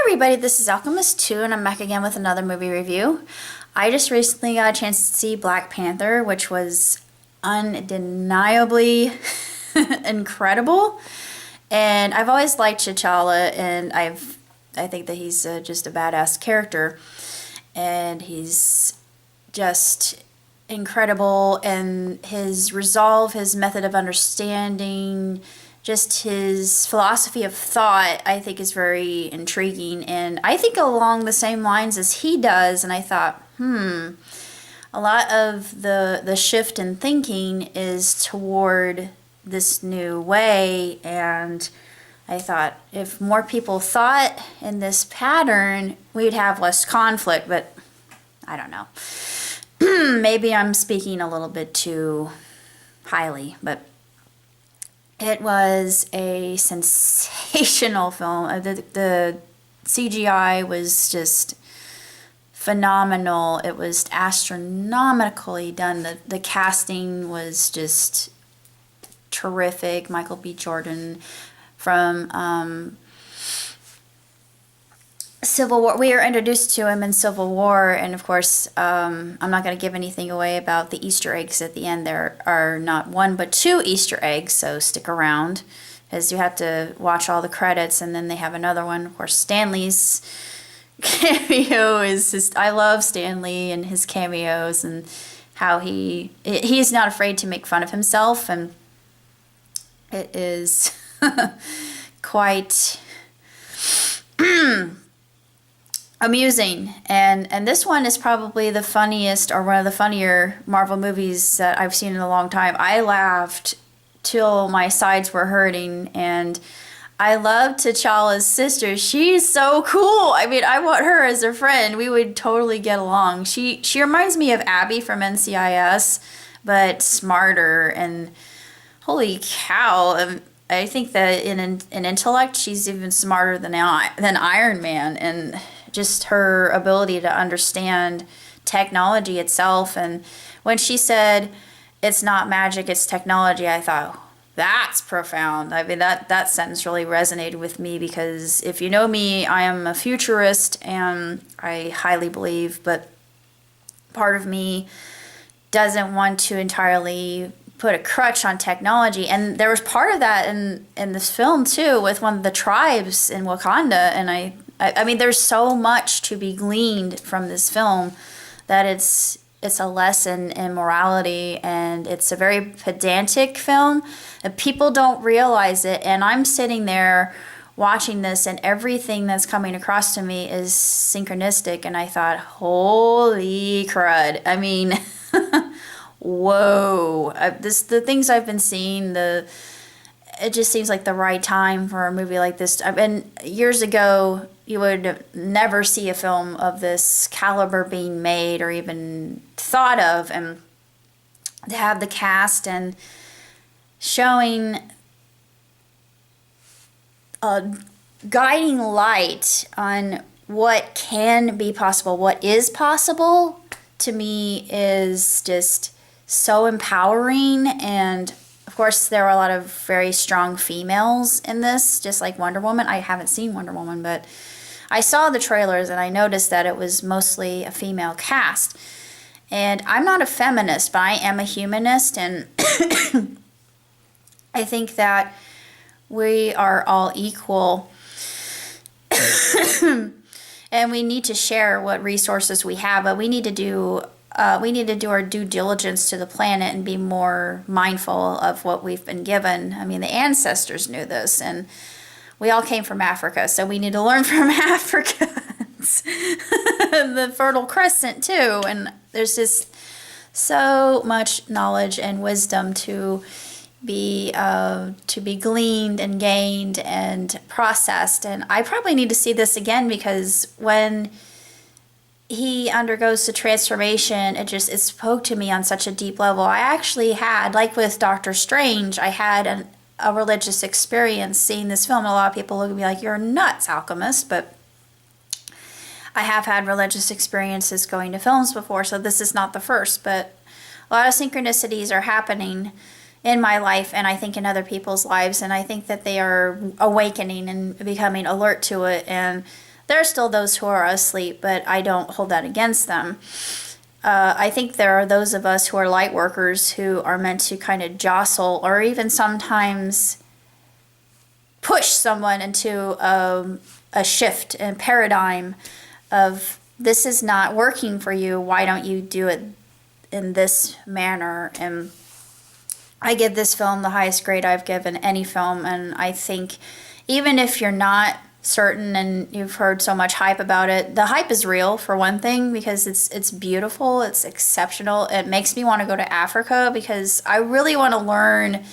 Hi everybody, this is Alchemist2 and I'm back again with another movie review. I just recently got a chance to see Black Panther, which was undeniably incredible. And I've always liked T'Challa, and I think that he's just a badass character. And he's just incredible, and his resolve, his method of understanding, just his philosophy of thought, I think is very intriguing, and I think along the same lines as he does. And I thought, a lot of the shift in thinking is toward this new way, and I thought if more people thought in this pattern, we'd have less conflict, but I don't know. Maybe I'm speaking a little bit too highly, but it was a sensational film. The CGI was just phenomenal. It was astronomically done. The casting was just terrific. Michael B. Jordan from Civil War. We are introduced to him in Civil War, and of course, I'm not going to give anything away about the Easter eggs at the end. There are not one but two Easter eggs, so stick around, as you have to watch all the credits, and then they have another one. Of course, Stanley's cameo is just, I love Stan Lee and his cameos, and how he's not afraid to make fun of himself, and it is quite amusing. And this one is probably the funniest, or one of the funnier Marvel movies that I've seen in a long time. I laughed till my sides were hurting, and I love T'Challa's sister. She's so cool. I mean, I want her as a friend. We would totally get along. She reminds me of Abby from NCIS, but smarter, and holy cow. I think that in intellect, she's even smarter than Iron Man, and just her ability to understand technology itself. And when she said, "It's not magic, it's technology," I thought, that's profound. I mean, that sentence really resonated with me, because if you know me, I am a futurist, and I highly believe, but part of me doesn't want to entirely put a crutch on technology. And there was part of that in this film too, with one of the tribes in Wakanda. And I mean, there's so much to be gleaned from this film, that it's a lesson in morality, and it's a very pedantic film. And people don't realize it, and I'm sitting there watching this, and everything that's coming across to me is synchronistic, and I thought, holy crud. I mean, whoa. The things I've been seeing, it just seems like the right time for a movie like this. I've been years ago, you would never see a film of this caliber being made or even thought of, and to have the cast and showing a guiding light on what can be possible, what is possible, to me is just so empowering. And of course, there are a lot of very strong females in this, just like Wonder Woman. I haven't seen Wonder Woman, but I saw the trailers, and I noticed that it was mostly a female cast. And I'm not a feminist, but I am a humanist, and I think that we are all equal, and we need to share what resources we have, but we need to do our due diligence to the planet and be more mindful of what we've been given. I mean, the ancestors knew this, and we all came from Africa, so we need to learn from Africans. The Fertile Crescent too, and there's just so much knowledge and wisdom to be gleaned and gained and processed. And I probably need to see this again, because when he undergoes the transformation, it spoke to me on such a deep level. I actually had, like with Doctor Strange, I had a religious experience seeing this film. A lot of people look at me like, you're nuts, Alchemist, but I have had religious experiences going to films before, so this is not the first. But a lot of synchronicities are happening in my life, and I think in other people's lives, and I think that they are awakening and becoming alert to it, and There are still those who are asleep, but I don't hold that against them. I think there are those of us who are light workers who are meant to kind of jostle or even sometimes push someone into a shift and paradigm of this is not working for you. Why don't you do it in this manner? And I give this film the highest grade I've given any film, and I think even if you're not certain and you've heard so much hype about it, the hype is real for one thing because it's beautiful, it's exceptional. It makes me want to go to Africa because I really want to learn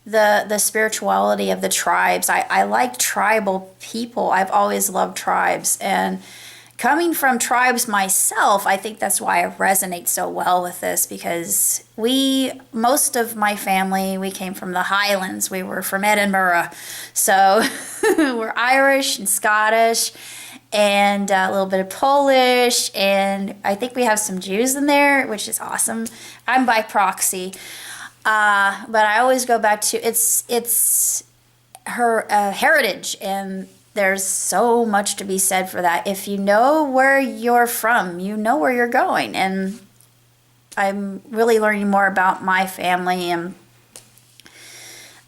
the spirituality of the tribes. I like tribal people. I've always loved tribes, and coming from tribes myself, I think that's why I resonate so well with this because most of my family, we came from the Highlands. We were from Edinburgh. So we're Irish and Scottish and a little bit of Polish. And I think we have some Jews in there, which is awesome. I'm by proxy. But I always go back to it's her heritage, and there's so much to be said for that. If you know where you're from, you know where you're going. And I'm really learning more about my family, and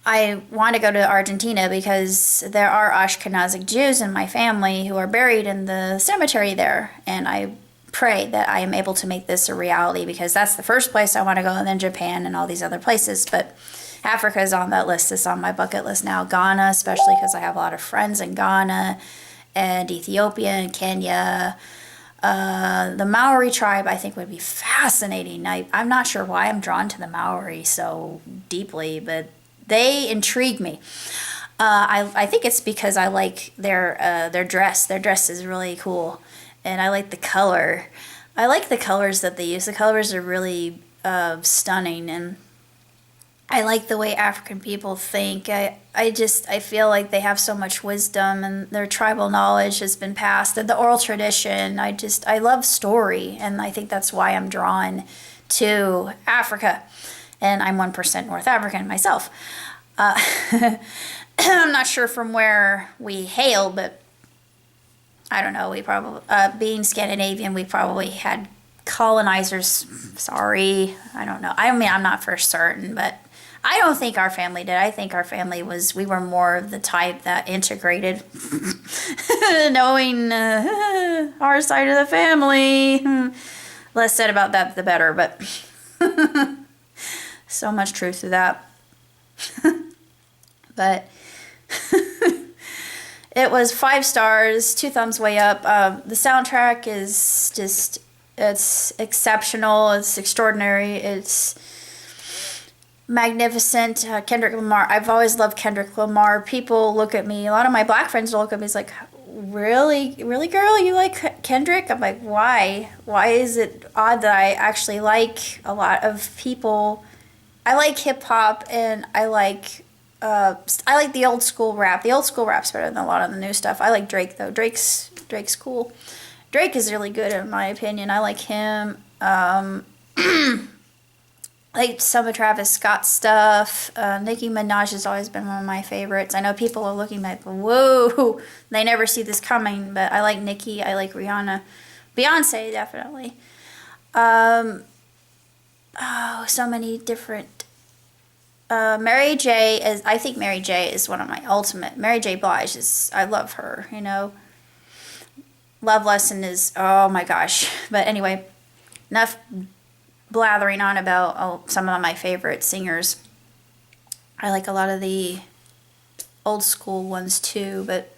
I want to go to Argentina because there are Ashkenazic Jews in my family who are buried in the cemetery there, and I pray that I am able to make this a reality because that's the first place I want to go, and then Japan and all these other places. But Africa is on that list. It's on my bucket list now. Ghana, especially because I have a lot of friends in Ghana and Ethiopia and Kenya. The Maori tribe I think would be fascinating. I'm not sure why I'm drawn to the Maori so deeply, but they intrigue me. I think it's because I like their dress. Their dress is really cool. And I like the color. I like the colors that they use. The colors are really stunning, and I like the way African people think. I feel like they have so much wisdom, and their tribal knowledge has been passed, and the oral tradition. I love story, and I think that's why I'm drawn to Africa. And I'm 1% North African myself. I'm not sure from where we hail, but I don't know, we probably, being Scandinavian, we probably had colonizers. Sorry, I don't know. I mean, I'm not for certain, but I don't think our family did. I think our family we were more of the type that integrated, knowing our side of the family. Less said about that, the better, but so much truth to that. But it was 5 stars, 2 thumbs way up. The soundtrack is just, it's exceptional. It's extraordinary. It's magnificent. Kendrick Lamar. I've always loved Kendrick Lamar. People look at me, a lot of my black friends will look at me, it's like, really, girl, you like Kendrick? I'm like, why? Why is it odd that I actually like a lot of people? I like hip hop, and I like the old school rap. The old school rap's better than a lot of the new stuff. I like Drake though. Drake's cool. Drake is really good in my opinion. I like him. Like some of Travis Scott's stuff. Nicki Minaj has always been one of my favorites. I know people are looking like, whoa, they never see this coming, but I like Nicki. I like Rihanna. Beyonce, definitely. So many different. Mary J. I think Mary J. is one of my ultimate. Mary J. Blige I love her, you know. Love Lesson is, oh my gosh. But anyway, enough blathering on about some of my favorite singers. I like a lot of the old school ones too, but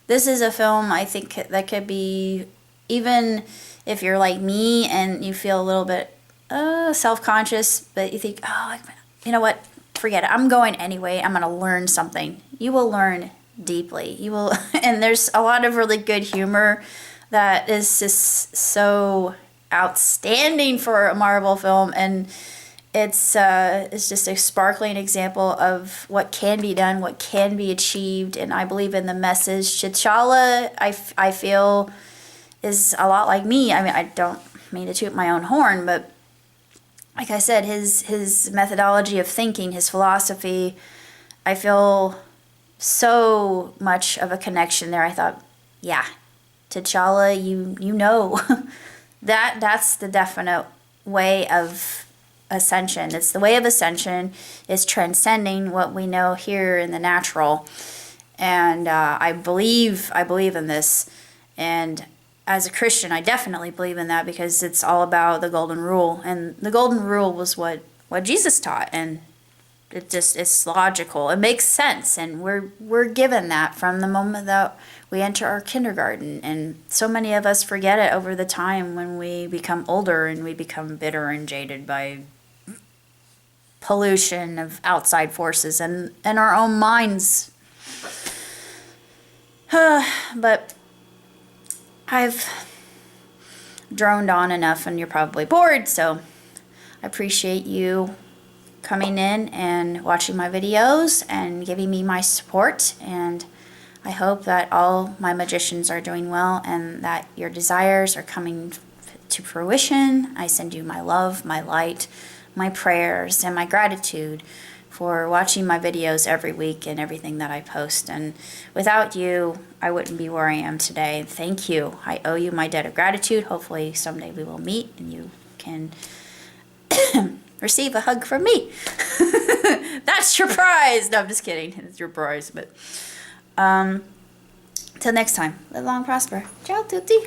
this is a film I think that could be, even if you're like me and you feel a little bit self-conscious, but you think, oh, you know what, forget it, I'm going anyway, I'm going to learn something. You will learn deeply. You will, and there's a lot of really good humor that is just so outstanding for a Marvel film, and it's just a sparkling example of what can be done, what can be achieved, and I believe in the message. T'Challa, I feel, is a lot like me. I mean, I don't mean to toot my own horn, but like I said, his methodology of thinking, his philosophy, I feel so much of a connection there. I thought, yeah, T'Challa, you know, that's the definite way of ascension. It's the way of ascension is transcending what we know here in the natural. And I believe in this. And as a Christian, I definitely believe in that because it's all about the golden rule. And the golden rule was what Jesus taught. And it's logical. It makes sense. And we're given that from the moment that we enter our kindergarten. And so many of us forget it over the time when we become older and we become bitter and jaded by pollution of outside forces and our own minds. But I've droned on enough and you're probably bored, so I appreciate you coming in and watching my videos and giving me my support, and I hope that all my magicians are doing well and that your desires are coming to fruition. I send you my love, my light, my prayers, and my gratitude for watching my videos every week and everything that I post. And without you, I wouldn't be where I am today. Thank you. I owe you my debt of gratitude. Hopefully someday we will meet and you can receive a hug from me. That's your prize. No, I'm just kidding. It's your prize. But till next time, live long, prosper. Ciao tutti.